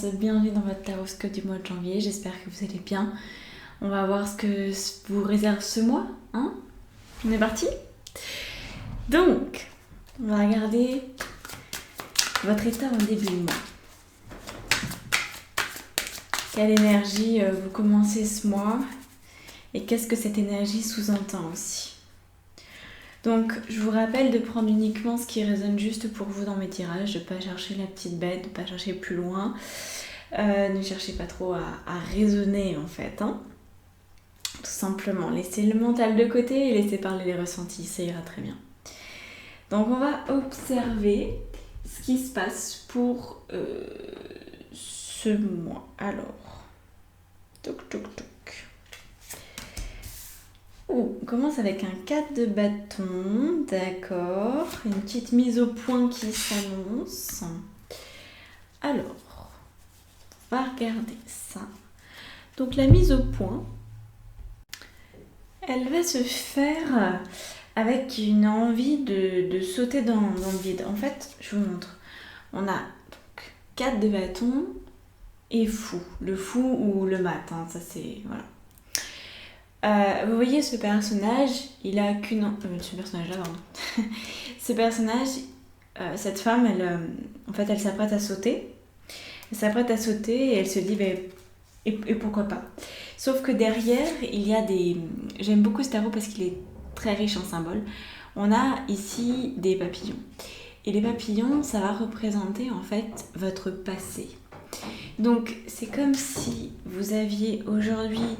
Balance, bienvenue dans votre taroscope du mois de janvier, j'espère que vous allez bien. On va voir ce que vous réserve ce mois, hein? On est parti? Donc, on va regarder votre état au début du mois. Quelle énergie vous commencez ce mois et qu'est-ce que cette énergie sous-entend aussi? Donc, je vous rappelle de prendre uniquement ce qui résonne juste pour vous dans mes tirages, de ne pas chercher la petite bête, de ne pas chercher plus loin. Ne cherchez pas trop à raisonner en fait, hein. Tout simplement, laissez le mental de côté et laissez parler les ressentis, ça ira très bien. Donc, on va observer ce qui se passe pour ce mois. Alors, toc toc toc. On commence avec un 4 de bâton, d'accord, une petite mise au point qui s'annonce. Alors, on va regarder ça. Donc la mise au point, elle va se faire avec une envie de sauter dans le vide. En fait, je vous montre. On a donc 4 de bâton et fou. Le fou ou le mat, hein, ça c'est... voilà. Vous voyez ce personnage, il a qu'une... ce personnage-là, pardon. Ce personnage, cette femme, en fait, elle s'apprête à sauter. Elle s'apprête à sauter et elle se dit, et pourquoi pas. Sauf que derrière, il y a des... J'aime beaucoup ce tarot parce qu'il est très riche en symboles. On a ici des papillons. Et les papillons, ça va représenter en fait votre passé. Donc, c'est comme si vous aviez aujourd'hui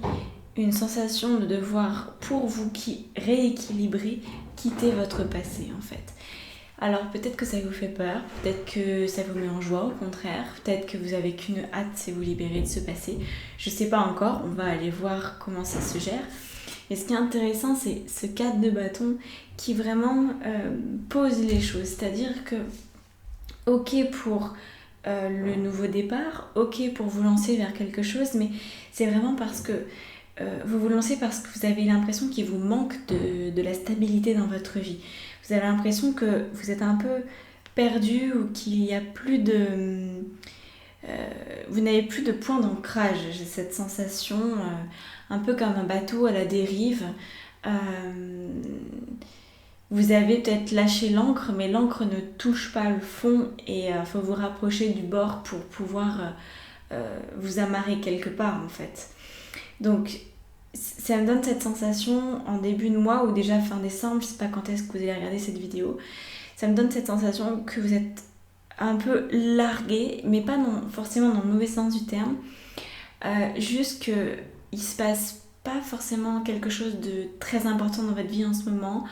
une sensation de devoir, pour vous qui rééquilibrer, quitter votre passé en fait. Alors peut-être que ça vous fait peur, peut-être que ça vous met en joie au contraire, peut-être que vous avez qu'une hâte, c'est vous libérer de ce passé. Je sais pas encore, on va aller voir comment ça se gère. Et ce qui est intéressant, c'est ce 4 de bâton qui vraiment pose les choses. C'est-à-dire que, ok pour le nouveau départ, ok pour vous lancer vers quelque chose, mais c'est vraiment parce que vous vous lancez parce que vous avez l'impression qu'il vous manque de la stabilité dans votre vie. Vous avez l'impression que vous êtes un peu perdu ou qu'il n'y a plus de... vous n'avez plus de point d'ancrage. J'ai cette sensation un peu comme un bateau à la dérive. Vous avez peut-être lâché l'ancre, mais l'ancre ne touche pas le fond et il faut vous rapprocher du bord pour pouvoir vous amarrer quelque part en fait. Donc, ça me donne cette sensation en début de mois ou déjà fin décembre, je sais pas quand est-ce que vous allez regarder cette vidéo, ça me donne cette sensation que vous êtes un peu largué, mais pas forcément dans le mauvais sens du terme, juste qu'il se passe pas forcément quelque chose de très important dans votre vie en ce moment.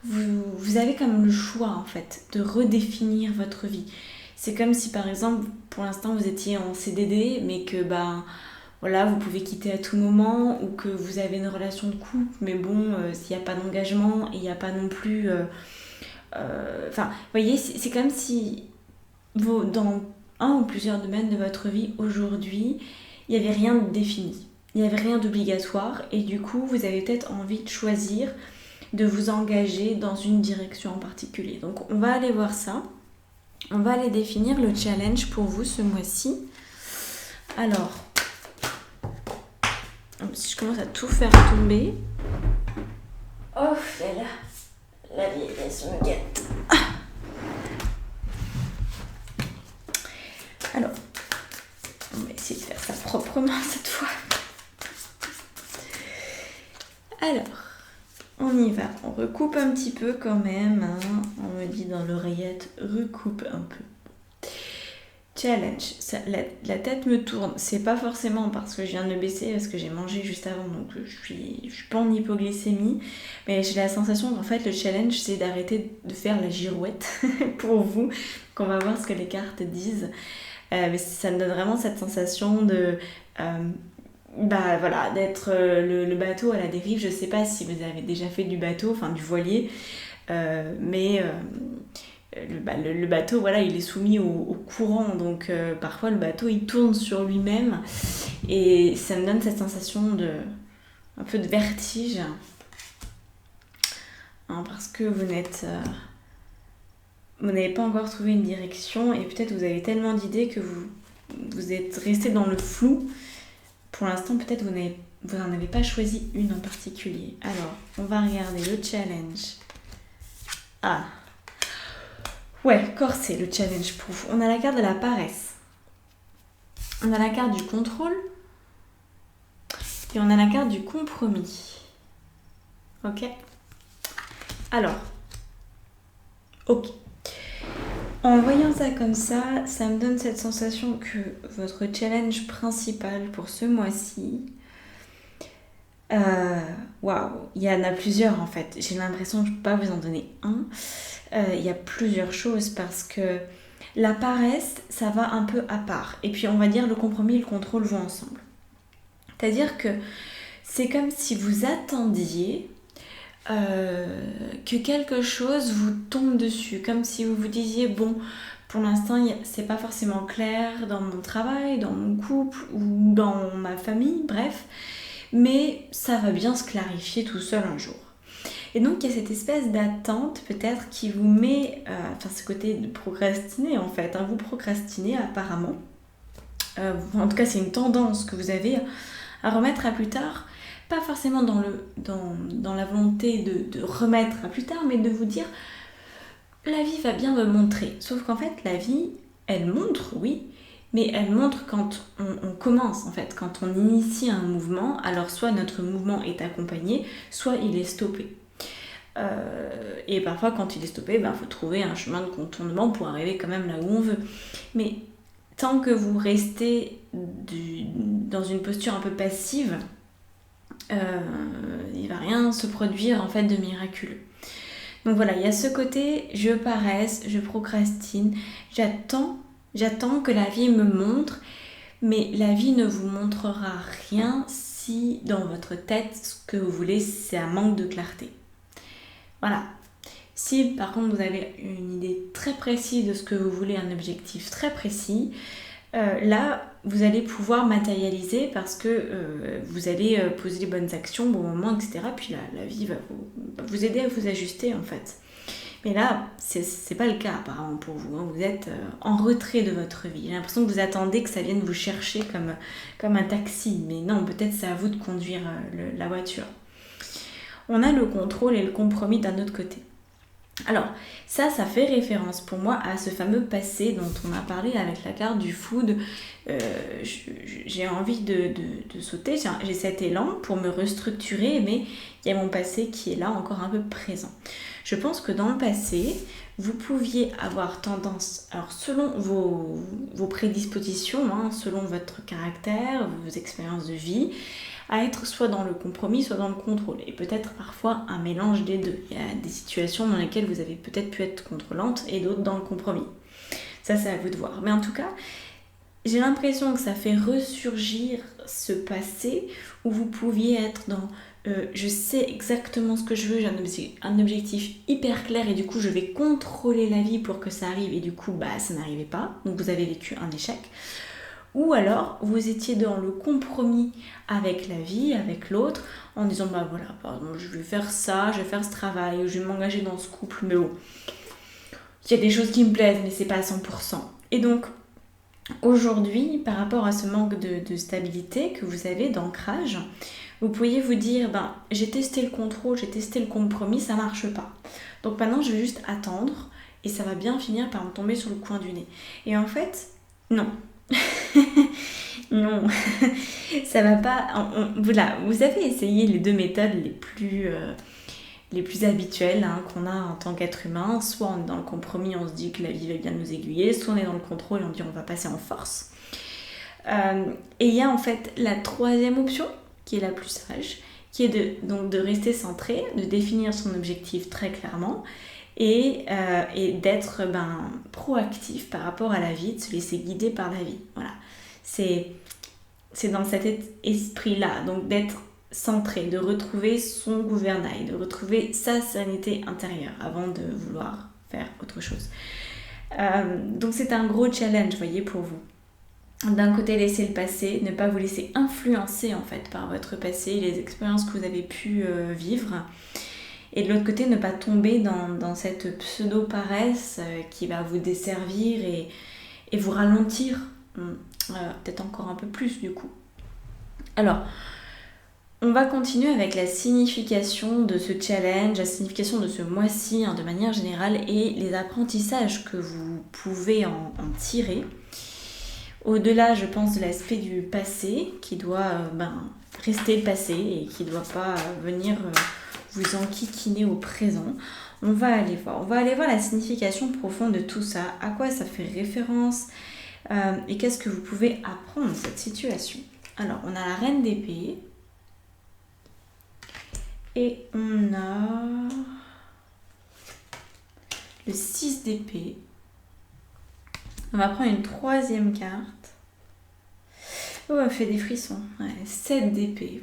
Vous avez comme le choix en fait de redéfinir votre vie. C'est comme si par exemple pour l'instant vous étiez en CDD mais que voilà, vous pouvez quitter à tout moment ou que vous avez une relation de couple, mais bon, s'il n'y a pas d'engagement et il n'y a pas non plus... Enfin, vous voyez, c'est comme si dans un ou plusieurs domaines de votre vie aujourd'hui, il n'y avait rien de défini, il n'y avait rien d'obligatoire et du coup, vous avez peut-être envie de choisir de vous engager dans une direction en particulier. Donc, on va aller voir ça. On va aller définir le challenge pour vous ce mois-ci. Alors... si je commence à tout faire tomber... Oh là là, la vieillesse me guette. Alors, on va essayer de faire ça proprement cette fois. Alors, on y va. On recoupe un petit peu quand même. Hein. On me dit dans l'oreillette, recoupe un peu. Challenge, la tête me tourne, c'est pas forcément parce que je viens de me baisser, parce que j'ai mangé juste avant, donc je suis pas en hypoglycémie, mais j'ai la sensation qu'en fait le challenge c'est d'arrêter de faire la girouette pour vous, qu'on va voir ce que les cartes disent, mais ça me donne vraiment cette sensation de... voilà, d'être le bateau à la dérive. Je sais pas si vous avez déjà fait du bateau, enfin du voilier, mais... le bateau, voilà, il est soumis au courant, donc parfois le bateau il tourne sur lui-même et ça me donne cette sensation un peu de vertige, hein, parce que vous n'avez pas encore trouvé une direction et peut-être vous avez tellement d'idées que vous vous êtes resté dans le flou. Pour l'instant, peut-être vous n'en avez pas choisi une en particulier. Alors, on va regarder le challenge. Ah, ouais, corset, le challenge pour vous. On a la carte de la paresse. On a la carte du contrôle. Et on a la carte du compromis. Ok? Alors, ok. En voyant ça comme ça me donne cette sensation que votre challenge principal pour ce mois-ci, waouh, il y en a plusieurs en fait. J'ai l'impression que je ne peux pas vous en donner un. Il y a plusieurs choses parce que la paresse, ça va un peu à part. Et puis on va dire le compromis et le contrôle vont ensemble. C'est-à-dire que c'est comme si vous attendiez que quelque chose vous tombe dessus, comme si vous vous disiez bon, pour l'instant c'est pas forcément clair dans mon travail, dans mon couple ou dans ma famille, bref, mais ça va bien se clarifier tout seul un jour. Et donc il y a cette espèce d'attente peut-être qui vous met, ce côté de procrastiner en fait, hein, vous procrastinez apparemment, en tout cas c'est une tendance que vous avez à remettre à plus tard. Pas forcément dans la volonté de remettre à plus tard, mais de vous dire la vie va bien me montrer. Sauf qu'en fait, la vie, elle montre, oui, mais elle montre quand on commence, en fait, quand on initie un mouvement. Alors, soit notre mouvement est accompagné, soit il est stoppé. Et parfois, quand il est stoppé, il faut trouver un chemin de contournement pour arriver quand même là où on veut. Mais tant que vous restez dans une posture un peu passive, il va rien se produire en fait de miraculeux. Donc voilà, il y a ce côté je paresse, je procrastine, j'attends que la vie me montre, mais la vie ne vous montrera rien si dans votre tête ce que vous voulez c'est un manque de clarté. Voilà. Si par contre vous avez une idée très précise de ce que vous voulez, un objectif très précis, là vous allez pouvoir matérialiser parce que vous allez poser les bonnes actions au bon moment, etc. Puis la vie va vous aider à vous ajuster en fait. Mais là, c'est pas le cas apparemment pour vous, hein. Vous êtes en retrait de votre vie. J'ai l'impression que vous attendez que ça vienne vous chercher comme un taxi. Mais non, peut-être c'est à vous de conduire la voiture. On a le contrôle et le compromis d'un autre côté. Alors, ça fait référence pour moi à ce fameux passé dont on a parlé avec la carte du food. J'ai envie de sauter, j'ai cet élan pour me restructurer, mais il y a mon passé qui est là encore un peu présent. Je pense que dans le passé, vous pouviez avoir tendance, alors selon vos prédispositions, hein, selon votre caractère, vos expériences de vie, à être soit dans le compromis, soit dans le contrôle. Et peut-être parfois un mélange des deux. Il y a des situations dans lesquelles vous avez peut-être pu être contrôlante et d'autres dans le compromis. Ça, c'est à vous de voir. Mais en tout cas, j'ai l'impression que ça fait ressurgir ce passé où vous pouviez être dans je sais exactement ce que je veux, j'ai un objectif hyper clair et du coup je vais contrôler la vie pour que ça arrive et du coup ça n'arrivait pas. Donc vous avez vécu un échec. Ou alors, vous étiez dans le compromis avec la vie, avec l'autre, en disant voilà, pardon, je vais faire ça, je vais faire ce travail, je vais m'engager dans ce couple, mais bon, il y a des choses qui me plaisent, mais c'est pas à 100%. Et donc, aujourd'hui, par rapport à ce manque de stabilité que vous avez, d'ancrage, vous pourriez vous dire, j'ai testé le contrôle, j'ai testé le compromis, ça marche pas. Donc maintenant, je vais juste attendre, et ça va bien finir par me tomber sur le coin du nez. Et en fait, non. Non, ça va pas. Voilà, vous avez essayé les deux méthodes les plus habituelles qu'on a en tant qu'être humain. Soit on est dans le compromis, on se dit que la vie va bien nous aiguiller, soit on est dans le contrôle et on dit on va passer en force. Et il y a en fait la troisième option qui est la plus sage, qui est de rester centré, de définir son objectif très clairement. Et d'être proactif par rapport à la vie, de se laisser guider par la vie. Voilà. C'est dans cet esprit-là, donc d'être centré, de retrouver son gouvernail, de retrouver sa sérénité intérieure avant de vouloir faire autre chose. Donc c'est un gros challenge, vous voyez, pour vous. D'un côté, laisser le passé, ne pas vous laisser influencer en fait par votre passé, les expériences que vous avez pu vivre. Et de l'autre côté, ne pas tomber dans cette pseudo-paresse qui va vous desservir et vous ralentir. peut-être encore un peu plus du coup. Alors, on va continuer avec la signification de ce challenge, la signification de ce mois-ci de manière générale et les apprentissages que vous pouvez en tirer. Au-delà, je pense, de l'aspect du passé qui doit rester le passé et qui ne doit pas venir vous enquiquiner au présent. On va aller voir la signification profonde de tout ça, à quoi ça fait référence et qu'est-ce que vous pouvez apprendre de cette situation. Alors, on a la reine d'épée et on a le 6 d'épée. On va prendre une troisième carte. Oh, elle fait des frissons. Ouais, 7 d'épée.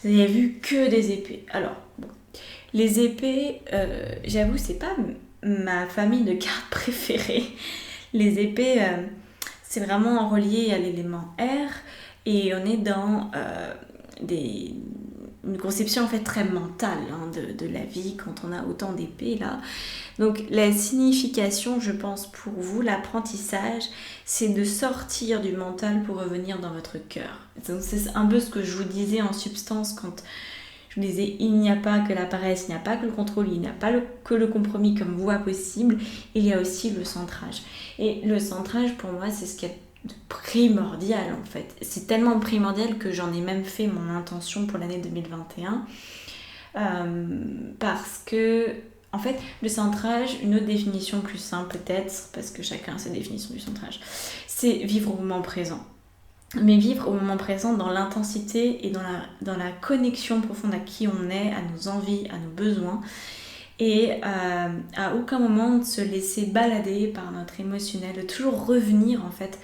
Vous avez vu que des épées. Alors, bon. Les épées, j'avoue, c'est pas ma famille de cartes préférée. Les épées, c'est vraiment relié à l'élément air et on est dans une conception en fait très mentale de la vie quand on a autant d'épées là. Donc la signification, je pense pour vous, l'apprentissage, c'est de sortir du mental pour revenir dans votre cœur. Donc c'est un peu ce que je vous disais en substance quand je vous disais il n'y a pas que la paresse, il n'y a pas que le contrôle, il n'y a pas que le compromis comme voie possible, il y a aussi le centrage. Et le centrage pour moi c'est ce qui est primordial en fait. C'est tellement primordial que j'en ai même fait mon intention pour l'année 2021 parce que en fait le centrage, une autre définition plus simple peut-être parce que chacun a sa définition du centrage, c'est vivre au moment présent. Mais vivre au moment présent dans l'intensité et dans la connexion profonde à qui on est, à nos envies, à nos besoins et à aucun moment de se laisser balader par notre émotionnel, de toujours revenir en fait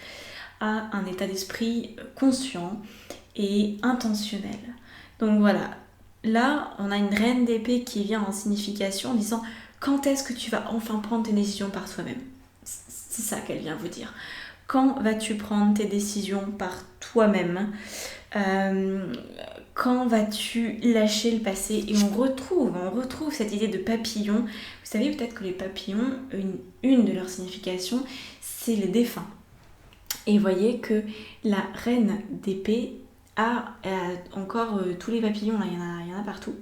à un état d'esprit conscient et intentionnel. Donc voilà, là on a une reine d'épée qui vient en signification en disant quand est-ce que tu vas enfin prendre tes décisions par toi-même. C'est ça qu'elle vient vous dire. Quand vas-tu prendre tes décisions par toi-même ? Quand vas-tu lâcher le passé ? Et on retrouve cette idée de papillon. Vous savez peut-être que les papillons, une de leurs significations, c'est les défunts. Et vous voyez que la reine d'épée a encore tous les papillons, là, il y en a partout.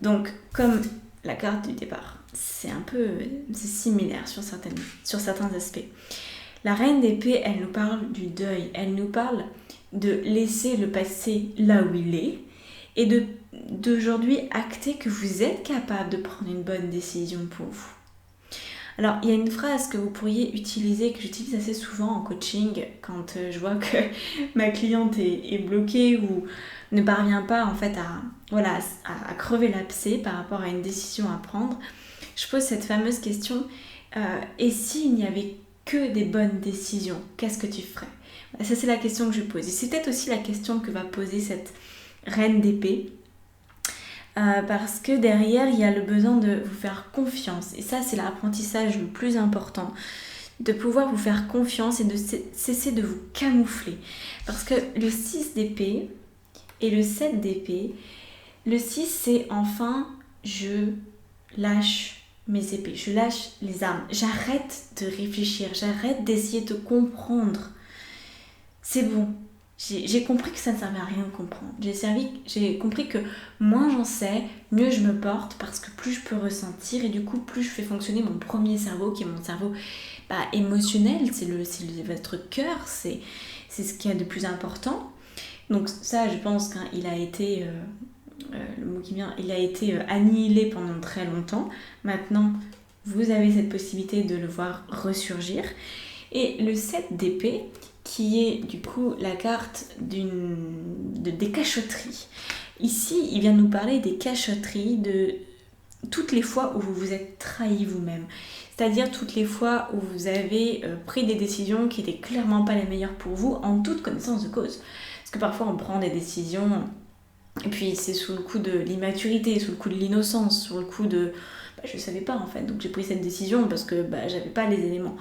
Donc, comme la carte du départ, c'est similaire sur certains aspects. La reine d'épée, elle nous parle du deuil, elle nous parle de laisser le passé là où il est et d'aujourd'hui acter que vous êtes capable de prendre une bonne décision pour vous. Alors, il y a une phrase que vous pourriez utiliser, que j'utilise assez souvent en coaching quand je vois que ma cliente est bloquée ou ne parvient pas en fait à crever l'abcès par rapport à une décision à prendre. Je pose cette fameuse question, et s'il n'y avait que des bonnes décisions, qu'est-ce que tu ferais ? Ça, c'est la question que je pose. Et c'est peut-être aussi la question que va poser cette reine d'épée. Parce que derrière, il y a le besoin de vous faire confiance. Et ça, c'est l'apprentissage le plus important. De pouvoir vous faire confiance et de cesser de vous camoufler. Parce que le 6 d'épée et le 7 d'épée, le 6, c'est enfin, je lâche mes épées, je lâche les armes, j'arrête de réfléchir, j'arrête d'essayer de comprendre. C'est bon, j'ai compris que ça ne servait à rien de comprendre. J'ai compris que moins j'en sais, mieux je me porte parce que plus je peux ressentir et du coup plus je fais fonctionner mon premier cerveau qui est mon cerveau émotionnel, c'est votre cœur, c'est ce qu'il y a de plus important. Donc ça, je pense qu'il a été... le mot qui vient, il a été annihilé pendant très longtemps. Maintenant, vous avez cette possibilité de le voir ressurgir. Et le 7 d'épée, qui est du coup la carte des cachotteries. Ici, il vient nous parler des cachotteries, de toutes les fois où vous vous êtes trahi vous-même. C'est-à-dire toutes les fois où vous avez pris des décisions qui n'étaient clairement pas les meilleures pour vous, en toute connaissance de cause. Parce que parfois, on prend des décisions... Et puis c'est sous le coup de l'immaturité, sous le coup de l'innocence, sous le coup de... je savais pas en fait, donc j'ai pris cette décision parce que j'avais pas les éléments.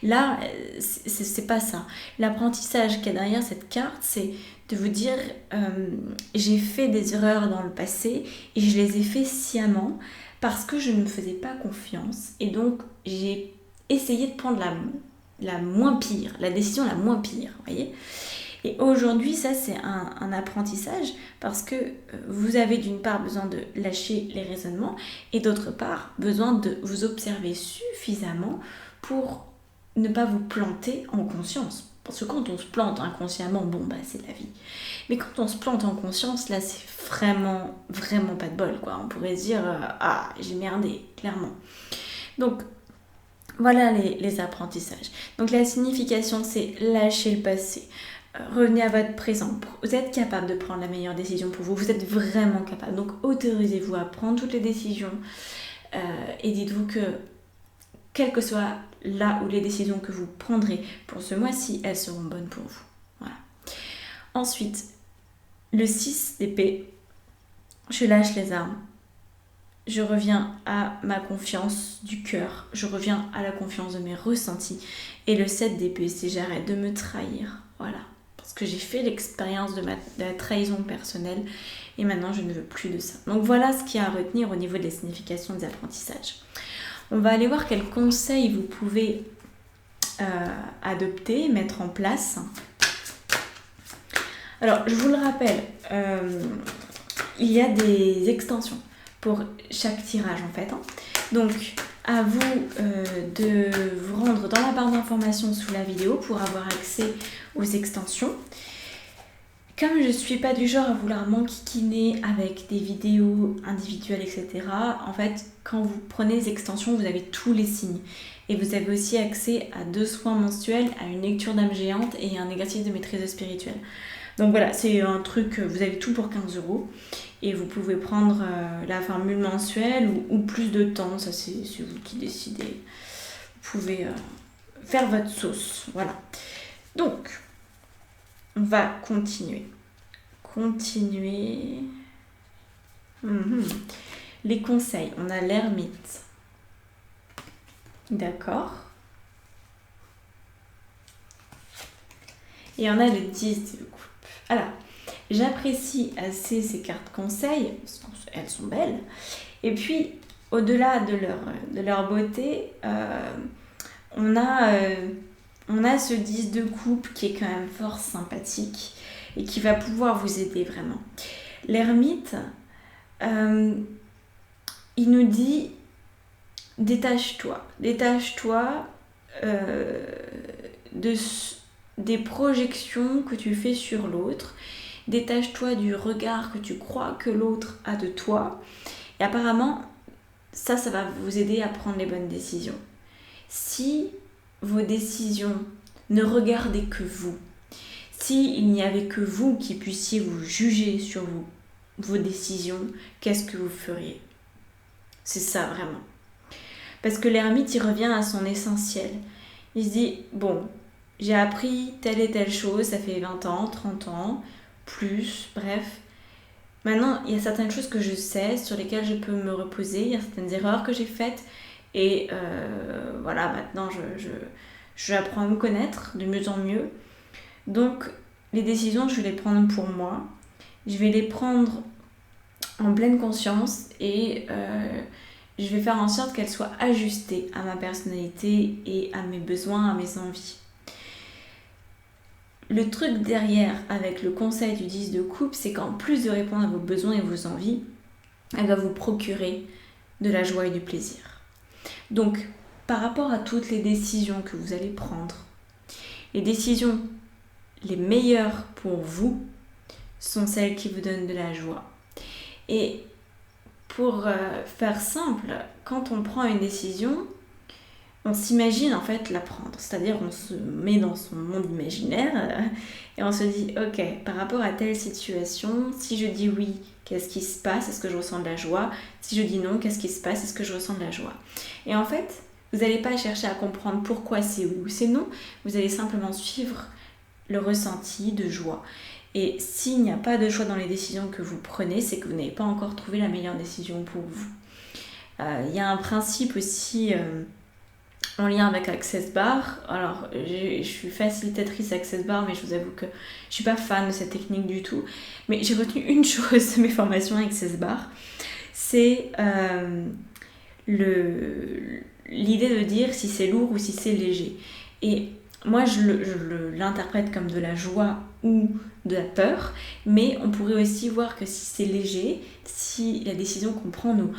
Là, c'est pas ça. L'apprentissage qu'il y a derrière cette carte, c'est de vous dire j'ai fait des erreurs dans le passé et je les ai fait sciemment parce que je ne me faisais pas confiance et donc j'ai essayé de prendre la moins pire, la décision la moins pire, vous voyez. Et aujourd'hui, ça c'est un apprentissage parce que vous avez d'une part besoin de lâcher les raisonnements et d'autre part besoin de vous observer suffisamment pour ne pas vous planter en conscience. Parce que quand on se plante inconsciemment, bon bah c'est la vie. Mais quand on se plante en conscience, là c'est vraiment pas de bol quoi. On pourrait se dire ah j'ai merdé, clairement. Donc voilà les apprentissages. Donc la signification c'est lâcher le passé. Revenez à votre présent. Vous êtes capable de prendre la meilleure décision pour vous. Vous êtes vraiment capable. Donc autorisez-vous à prendre toutes les décisions et dites-vous que quelles que soient là où les décisions que vous prendrez pour ce mois-ci, elles seront bonnes pour vous. Voilà. Ensuite, le 6 d'épée, je lâche les armes. Je reviens à ma confiance du cœur. Je reviens à la confiance de mes ressentis. Et le 7 d'épée, c'est j'arrête de me trahir. Voilà. Parce que j'ai fait l'expérience de la trahison personnelle et maintenant je ne veux plus de ça. Donc voilà ce qu'il y a à retenir au niveau des significations des apprentissages. On va aller voir quels conseils vous pouvez adopter, mettre en place. Alors je vous le rappelle, il y a des extensions pour chaque tirage en fait. Donc à vous de vous rendre dans la barre d'informations sous la vidéo pour avoir accès aux extensions. Comme je ne suis pas du genre à vouloir m'enquiquiner avec des vidéos individuelles, etc., en fait, quand vous prenez les extensions, vous avez tous les signes. Et vous avez aussi accès à 2 soins mensuels, à une lecture d'âme géante et un exercice de maîtrise spirituelle. Donc voilà, c'est un truc, vous avez tout pour 15 €. Et vous pouvez prendre la formule mensuelle ou plus de temps, ça c'est vous qui décidez. Vous pouvez faire votre sauce, voilà. Donc, on va continuer. Les conseils, on a l'ermite. D'accord. Et on a le 10 de coupe. Alors, j'apprécie assez ces cartes conseils, parce qu'elles sont belles. Et puis, au-delà de leur beauté, on a ce 10 de coupe qui est quand même fort sympathique et qui va pouvoir vous aider vraiment. L'ermite, il nous dit détache-toi des projections que tu fais sur l'autre, détache-toi du regard que tu crois que l'autre a de toi. Et apparemment, ça va vous aider à prendre les bonnes décisions. Si vos décisions ne regardaient que vous, s'il n'y avait que vous qui puissiez vous juger sur vos décisions, qu'est-ce que vous feriez? C'est ça vraiment. Parce que l'ermite, il revient à son essentiel. Il se dit, bon, j'ai appris telle et telle chose, ça fait 20 ans, 30 ans, plus, bref. Maintenant, il y a certaines choses que je sais, sur lesquelles je peux me reposer, il y a certaines erreurs que j'ai faites, et voilà, maintenant j'apprends à me connaître de mieux en mieux. Donc, les décisions, je vais les prendre pour moi, je vais les prendre en pleine conscience, et je vais faire en sorte qu'elles soient ajustées à ma personnalité et à mes besoins, à mes envies. Le truc derrière avec le conseil du 10 de coupe, c'est qu'en plus de répondre à vos besoins et vos envies, elle va vous procurer de la joie et du plaisir. Donc, par rapport à toutes les décisions que vous allez prendre, les décisions les meilleures pour vous sont celles qui vous donnent de la joie. Et pour faire simple, quand on prend une décision, on s'imagine en fait la prendre. C'est-à-dire on se met dans son monde imaginaire et on se dit ok, par rapport à telle situation, si je dis oui, qu'est-ce qui se passe? Est-ce que je ressens de la joie? Si je dis non, qu'est-ce qui se passe? Est-ce que je ressens de la joie? Et en fait, vous n'allez pas chercher à comprendre pourquoi c'est oui ou c'est non. Vous allez simplement suivre le ressenti de joie. Et s'il n'y a pas de choix dans les décisions que vous prenez, c'est que vous n'avez pas encore trouvé la meilleure décision pour vous. Il y a un principe aussi en lien avec Access Bar. Alors, je suis facilitatrice Access Bar, mais je vous avoue que je suis pas fan de cette technique du tout. Mais j'ai retenu une chose de mes formations Access Bar, c'est l'idée de dire si c'est lourd ou si c'est léger. Et moi l'interprète comme de la joie ou de la peur, mais on pourrait aussi voir que si c'est léger, si la décision qu'on prend nous...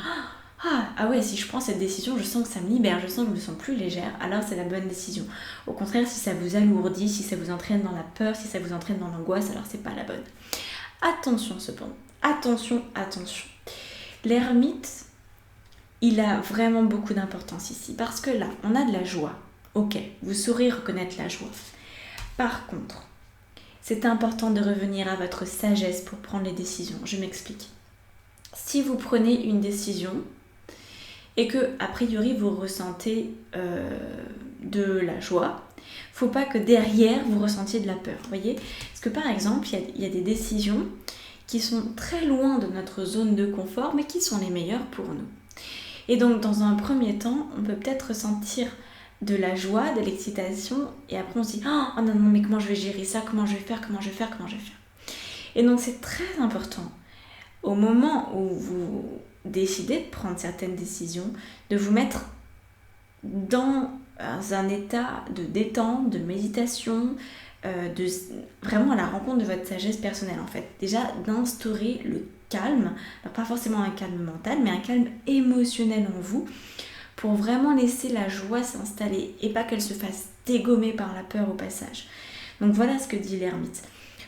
Ah ouais, si je prends cette décision, je sens que ça me libère, je sens que je me sens plus légère, alors c'est la bonne décision. Au contraire, si ça vous alourdit, si ça vous entraîne dans la peur, si ça vous entraîne dans l'angoisse, alors c'est pas la bonne. Attention cependant, attention. L'ermite, il a vraiment beaucoup d'importance ici, parce que là, on a de la joie. Ok, vous saurez reconnaître la joie. Par contre, c'est important de revenir à votre sagesse pour prendre les décisions. Je m'explique. Si vous prenez une décision et que, a priori, vous ressentez de la joie, faut pas que derrière, vous ressentiez de la peur. Voyez ? Parce que, par exemple, il y a des décisions qui sont très loin de notre zone de confort, mais qui sont les meilleures pour nous. Et donc, dans un premier temps, on peut peut-être ressentir de la joie, de l'excitation, et après on se dit « Oh non, mais comment je vais gérer ça ? Comment je vais faire ? » Et donc, c'est très important, au moment où vous décidez de prendre certaines décisions, de vous mettre dans un état de détente, de méditation, vraiment à la rencontre de votre sagesse personnelle en fait. Déjà d'instaurer le calme, alors pas forcément un calme mental, mais un calme émotionnel en vous, pour vraiment laisser la joie s'installer et pas qu'elle se fasse dégommer par la peur au passage. Donc voilà ce que dit l'ermite.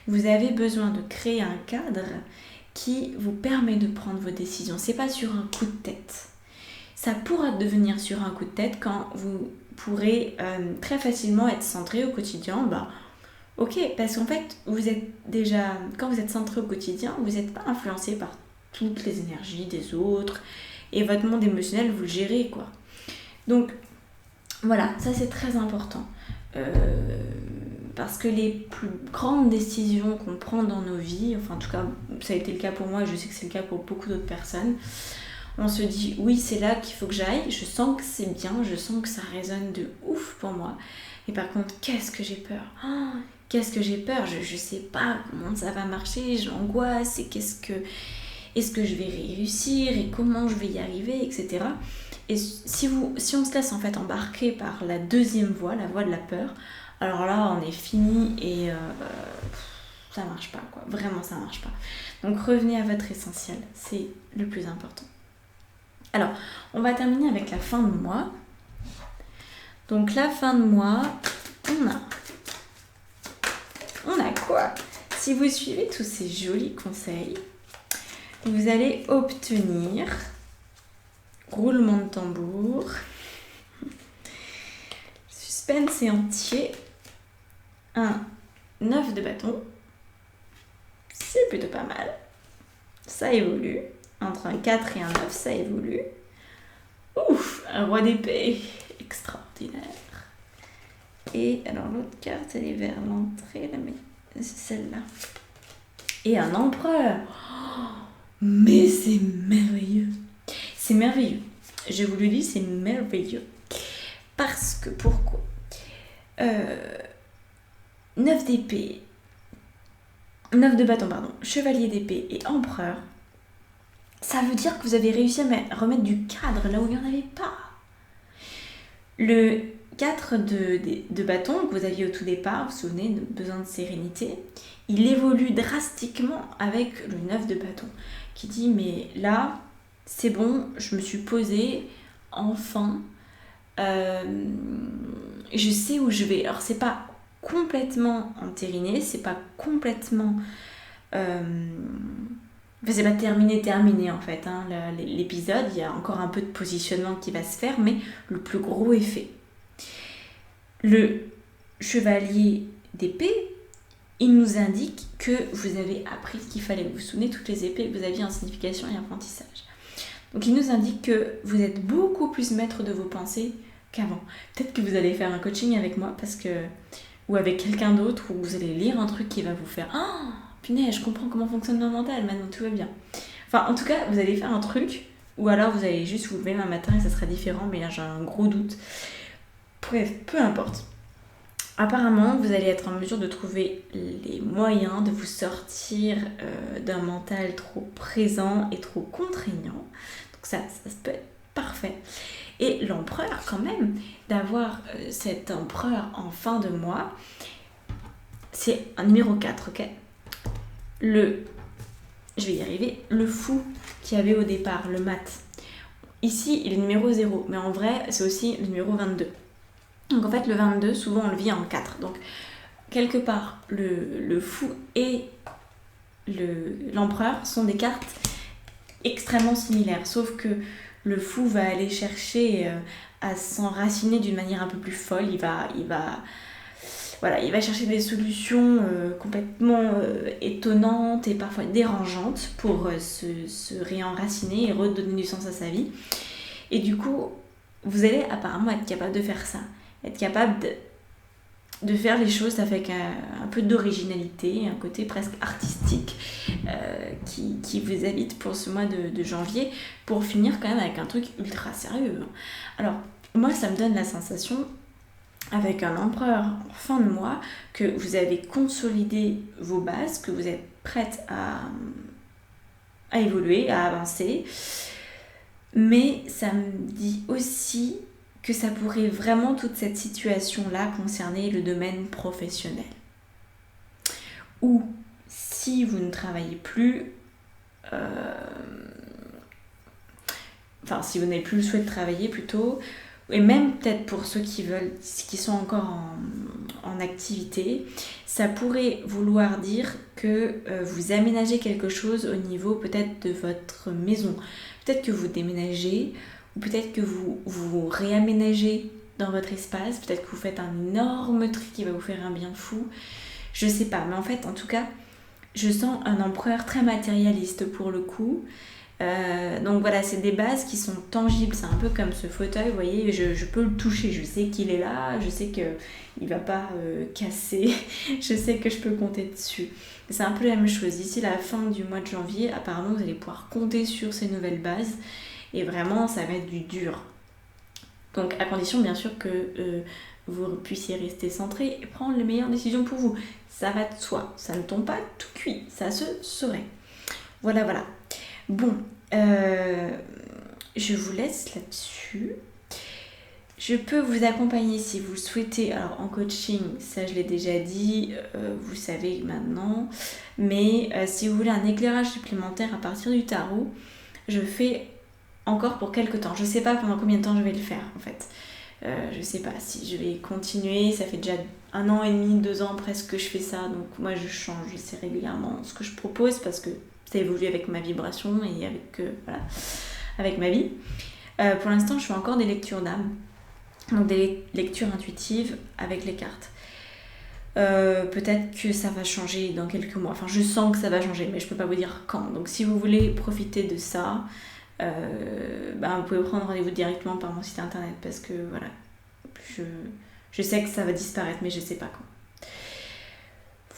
Vous avez besoin de créer un cadre qui vous permet de prendre vos décisions. C'est pas sur un coup de tête. Ça pourra devenir sur un coup de tête quand vous pourrez très facilement être centré au quotidien. Ok, parce qu'en fait, vous êtes déjà, quand vous êtes centré au quotidien, vous n'êtes pas influencé par toutes les énergies des autres et votre monde émotionnel, vous le gérez, quoi. Donc, voilà, ça c'est très important. Parce que les plus grandes décisions qu'on prend dans nos vies, enfin en tout cas, ça a été le cas pour moi et je sais que c'est le cas pour beaucoup d'autres personnes, on se dit, oui, c'est là qu'il faut que j'aille, je sens que c'est bien, je sens que ça résonne de ouf pour moi. Et par contre, qu'est-ce que j'ai peur ? Qu'est-ce que j'ai peur ? Je sais pas comment ça va marcher, j'angoisse, et est-ce que je vais réussir, et comment je vais y arriver, etc. Et si on se laisse en fait embarquer par la deuxième voie, la voie de la peur, alors là, on est fini et ça marche pas, quoi. Vraiment, ça marche pas. Donc, revenez à votre essentiel, c'est le plus important. Alors, on va terminer avec la fin de mois. Donc, la fin de mois, on a quoi ? Si vous suivez tous ces jolis conseils, vous allez obtenir, roulement de tambour, suspense et entier, un 9 de bâton, c'est plutôt pas mal, ça évolue, entre un 4 et un 9, ça évolue, ouf, un roi d'épée, extraordinaire, et alors l'autre carte elle est vers l'entrée, là, mais c'est celle-là, et un empereur, mais c'est merveilleux, je vous le dis, c'est merveilleux, parce que pourquoi 9 d'épée, 9 de bâton, pardon, chevalier d'épée et empereur, ça veut dire que vous avez réussi à remettre du cadre là où il n'y en avait pas. Le 4 de bâton que vous aviez au tout départ, vous vous souvenez, de besoin de sérénité, il évolue drastiquement avec le 9 de bâton, qui dit mais là, c'est bon, je me suis posée, enfin, je sais où je vais. Alors c'est pas complètement entériné, c'est pas complètement c'est pas terminé en fait, hein, l'épisode, il y a encore un peu de positionnement qui va se faire, mais le plus gros est fait. Le chevalier d'épée, il nous indique que vous avez appris ce qu'il fallait. Vous vous souvenez, toutes les épées que vous aviez en signification et apprentissage. Donc il nous indique que vous êtes beaucoup plus maître de vos pensées qu'avant. Peut-être que vous allez faire un coaching avec moi ou avec quelqu'un d'autre, où vous allez lire un truc qui va vous faire « Ah, punaise, je comprends comment fonctionne mon mental, maintenant tout va bien. » Enfin, en tout cas, vous allez faire un truc, ou alors vous allez juste vous lever un matin et ça sera différent, mais là j'ai un gros doute. Bref, peu importe. Apparemment, vous allez être en mesure de trouver les moyens de vous sortir d'un mental trop présent et trop contraignant. Donc ça peut être parfait. Et l'empereur quand même, d'avoir cet empereur en fin de mois, c'est un numéro 4, ok? Je vais y arriver, le fou qu'il y avait au départ, le mat. Ici, il est numéro 0, mais en vrai, c'est aussi le numéro 22. Donc en fait, le 22, souvent on le vit en 4. Donc quelque part, le fou et l'empereur sont des cartes extrêmement similaires, sauf que le fou va aller chercher à s'enraciner d'une manière un peu plus folle. Il va chercher des solutions complètement étonnantes et parfois dérangeantes pour se réenraciner et redonner du sens à sa vie. Et du coup, vous allez apparemment être capable de faire ça, être capable de faire les choses avec un peu d'originalité, un côté presque artistique qui vous habite pour ce mois de janvier, pour finir quand même avec un truc ultra sérieux. Alors, moi, ça me donne la sensation, avec un empereur en fin de mois, que vous avez consolidé vos bases, que vous êtes prête à évoluer, à avancer. Mais ça me dit aussi que ça pourrait vraiment, toute cette situation-là, concerner le domaine professionnel. Ou si vous ne travaillez plus, si vous n'avez plus le souhait de travailler plutôt, et même peut-être pour ceux qui sont encore en activité, ça pourrait vouloir dire que vous aménagez quelque chose au niveau peut-être de votre maison. Peut-être que vous déménagez, ou peut-être que vous réaménagez dans votre espace, peut-être que vous faites un énorme tri qui va vous faire un bien fou. Je sais pas, mais en fait, en tout cas, je sens un empereur très matérialiste pour le coup. Donc voilà, c'est des bases qui sont tangibles, c'est un peu comme ce fauteuil, vous voyez, je peux le toucher, je sais qu'il est là, je sais qu'il va pas casser, je sais que je peux compter dessus. C'est un peu la même chose, ici la fin du mois de janvier, apparemment vous allez pouvoir compter sur ces nouvelles bases, et vraiment ça va être du dur. Donc à condition bien sûr que vous puissiez rester centré et prendre les meilleures décisions pour vous. Ça va de soi, ça ne tombe pas tout cuit, ça se saurait. Voilà. Bon, je vous laisse là-dessus. Je peux vous accompagner si vous le souhaitez. Alors en coaching, ça je l'ai déjà dit, vous savez maintenant. Mais si vous voulez un éclairage supplémentaire à partir du tarot, je fais encore pour quelques temps. Je sais pas pendant combien de temps je vais le faire en fait. Je sais pas si je vais continuer. Ça fait déjà 1 an et demi, 2 ans presque que je fais ça. Donc moi je change assez régulièrement ce que je propose parce que ça évolue avec ma vibration et avec ma vie. Pour l'instant, je fais encore des lectures d'âme, donc des lectures intuitives avec les cartes. Peut-être que ça va changer dans quelques mois. Enfin, je sens que ça va changer, mais je peux pas vous dire quand. Donc, si vous voulez profiter de ça, vous pouvez prendre rendez-vous directement par mon site internet parce que voilà, je sais que ça va disparaître, mais je sais pas quand.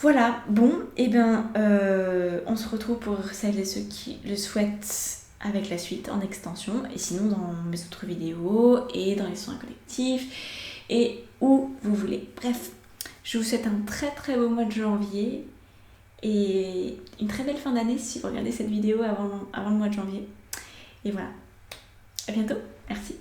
Voilà, bon, on se retrouve pour celles et ceux qui le souhaitent avec la suite en extension, et sinon dans mes autres vidéos et dans les soins collectifs et où vous voulez. Bref, je vous souhaite un très très beau mois de janvier et une très belle fin d'année si vous regardez cette vidéo avant le mois de janvier. Et voilà, à bientôt, merci.